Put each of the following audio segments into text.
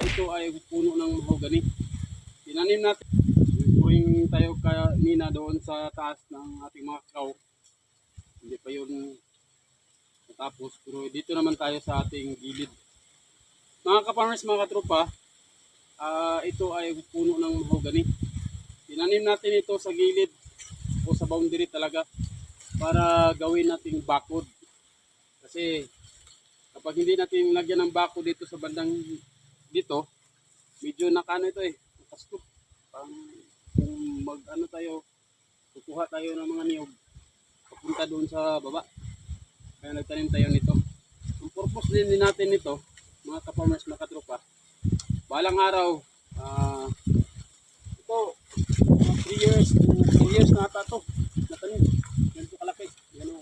ito ay puno ng mahogany. Tinanim natin. Puring tayo kanina doon sa taas ng ating mga kakao. Hindi pa yun natapos. Pero dito naman tayo sa ating gilid. Mga ka-farmers, mga katropa, ito ay puno ng mahogany. Tinanim natin ito sa gilid o sa boundary talaga para gawin nating bakod. Kasi kapag hindi natin lagyan ng bakod dito sa bandang dito, medyo nakano ito nakastup. Kung mag-ano tayo, kukuha tayo ng mga niyog papunta doon sa baba. Kaya nagtanim tayo nito. Ang purpose din natin nito, mga ka-farmers, mga katropa, balang araw, ito, 3 years na ata ito, natanim. Ganito kalaki. Yan o.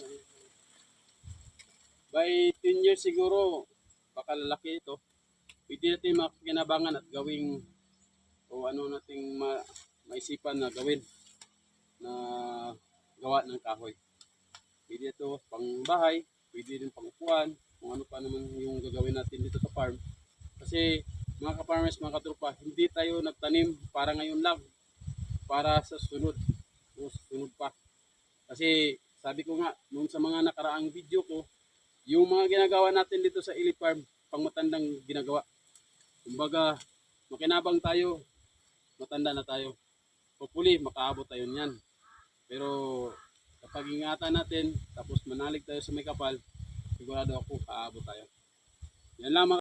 By 10 years siguro, baka lalaki ito. Pwede natin makikinabangan at gawing o ano nating maisipan na gawin na gawa ng kahoy. Pwede ito pang bahay, pwede din pang upuan, kung ano pa naman yung gagawin natin dito sa farm. Kasi mga ka-farmers, mga katropa, hindi tayo nagtanim para ngayon lang, para sa sunod o sunod pa. Kasi sabi ko nga, noon sa mga nakaraang video ko, yung mga ginagawa natin dito sa Elite Farm, pang matandang ginagawa. Kumbaga, makinabang tayo, matanda na tayo. Hopefully, makaabot tayo niyan. Pero kapag ingatan natin, tapos manalig tayo sa may kapal, sigurado ako, kaabot tayo. Yan lang mga